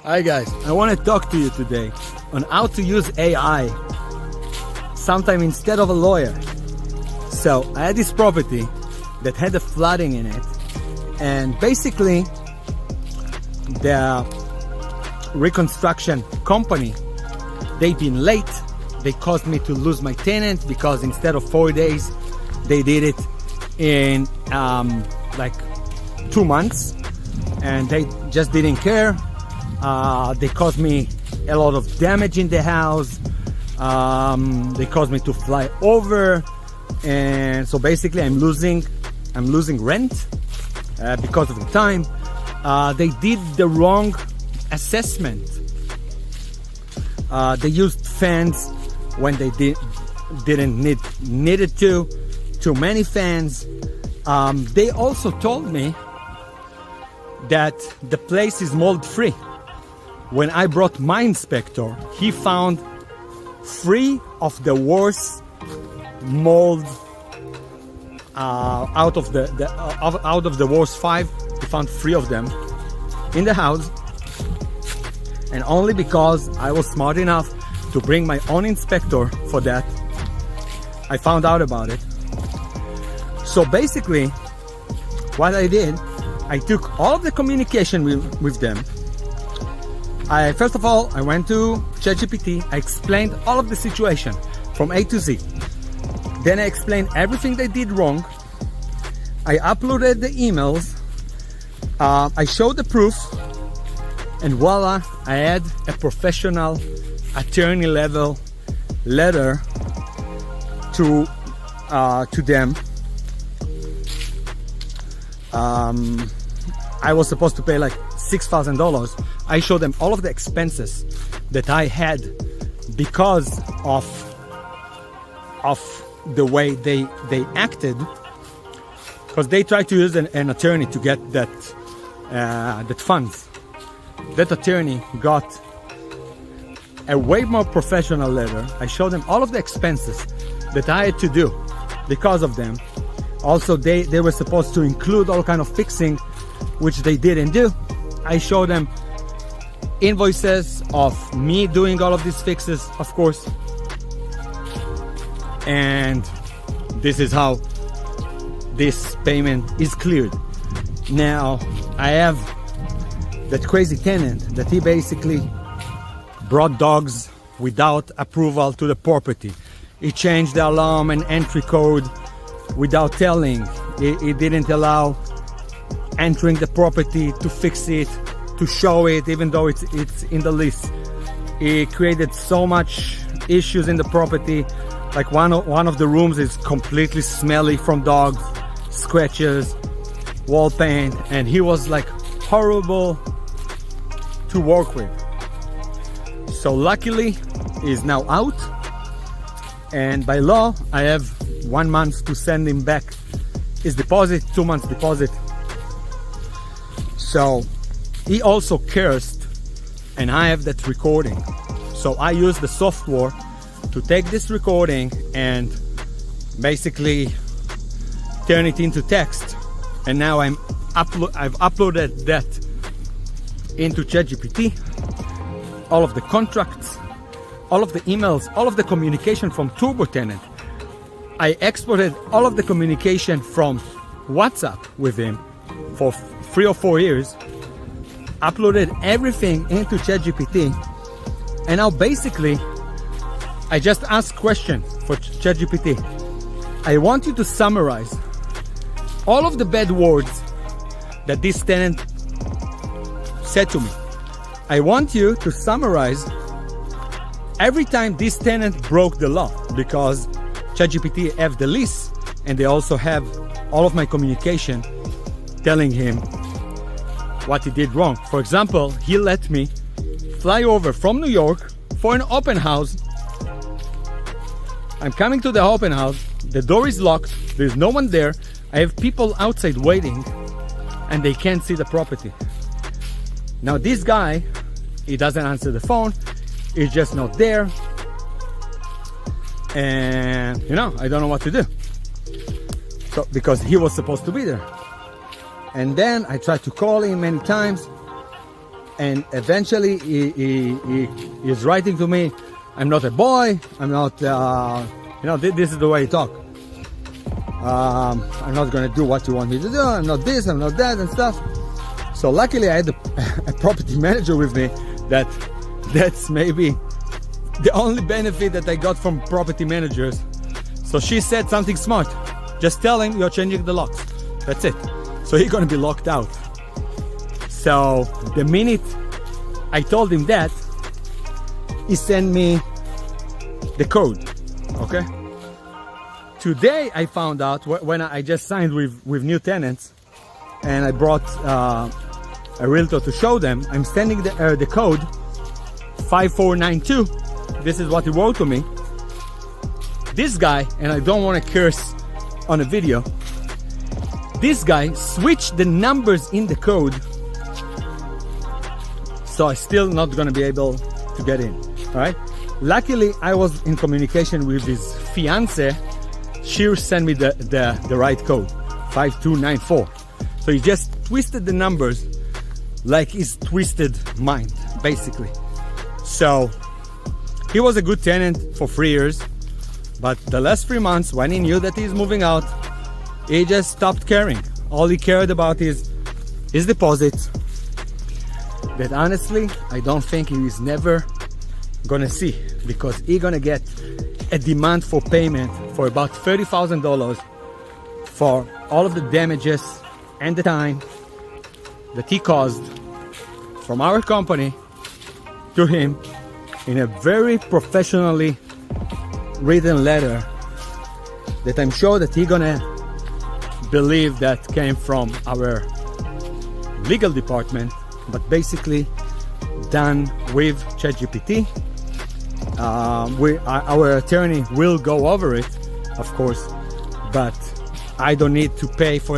Hi guys, I want to talk to you today on how to use AI sometime instead of a lawyer. So I had this property that had a flooding in it, and basically the reconstruction company, they've been late. They caused me to lose my tenant because instead of 4 days they did it in like 2 months, and they just didn't care. They caused me a lot of damage in the house. They caused me to fly over, and so basically I'm losing rent because of the time. They did the wrong assessment. They used fans when they didn't needed to. Too many fans. They also told me that the place is mold free. When I brought my inspector, he found 3 of the worst mold out of the worst 5. He found 3 of them in the house, and only because I was smart enough to bring my own inspector for that, I found out about it. So basically, what I did, I took all of the communication with them. First of all, I went to ChatGPT. I explained all of the situation from A to Z. Then I explained everything they did wrong. I uploaded the emails. I showed the proof, and voila, I had a professional attorney level letter to them. I was supposed to pay like $6,000. I showed them all of the expenses that I had because of the way they acted, because they tried to use an attorney to get that funds. That attorney got a way more professional letter. I showed them all of the expenses that I had to do because of them. Also, they were supposed to include all kind of fixing, which they didn't do. I showed them invoices of me doing all of these fixes, of course. And this is how this payment is cleared. Now, I have that crazy tenant that he basically brought dogs without approval to the property. He changed the alarm and entry code without telling. He didn't allow entering the property to fix it, to show it, even though it's in the list. He created so much issues in the property. Like one of the rooms is completely smelly from dogs, scratches, wall paint, and he was like horrible to work with. So luckily he's now out, and by law I have 1 month to send him back his deposit, 2 months deposit. So he also cursed, and I have that recording. So I use the software to take this recording and basically turn it into text. And now I've uploaded that into ChatGPT. All of the contracts, all of the emails, all of the communication from Turbo Tenant. I exported all of the communication from WhatsApp with him for 3 or 4 years, uploaded everything into ChatGPT, and now basically I just ask question for ChatGPT. I want you to summarize all of the bad words that this tenant said to me. I want you to summarize every time this tenant broke the law, because ChatGPT have the list, and they also have all of my communication telling him what he did wrong. For example, he let me fly over from New York for an open house. I'm coming to the open house, the door is locked, there's no one there, I have people outside waiting, and they can't see the property. Now this guy, he doesn't answer the phone, he's just not there, and I don't know what to do. So, because he was supposed to be there. And then I tried to call him many times, And eventually he is writing to me, I'm not a boy, I'm not, this is the way he talk. I'm not gonna do what you want me to do, I'm not this, I'm not that and stuff. So luckily I had a property manager with me. That's maybe the only benefit that I got from property managers. So she said something smart. Just tell him you're changing the locks. That's it. So he's gonna be locked out. So the minute I told him that, he sent me the code, okay? Today I found out when I just signed with new tenants and I brought a realtor to show them, I'm sending the code 5492. This is what he wrote to me. This guy, and I don't want to curse on a video, this guy switched the numbers in the code, so I'm still not going to be able to get in. All right. Luckily, I was in communication with his fiance. She sent me the right code, 5294. So he just twisted the numbers like his twisted mind, basically. So he was a good tenant for 3 years, but the last 3 months, when he knew that he's moving out, he just stopped caring. All he cared about is his deposits. That honestly, I don't think he is never gonna see, because he's gonna get a demand for payment for about $30,000 for all of the damages and the time that he caused from our company to him in a very professionally written letter that I'm sure that he's gonna believe that came from our legal department, but basically done with ChatGPT. Our attorney will go over it, of course, but I don't need to pay for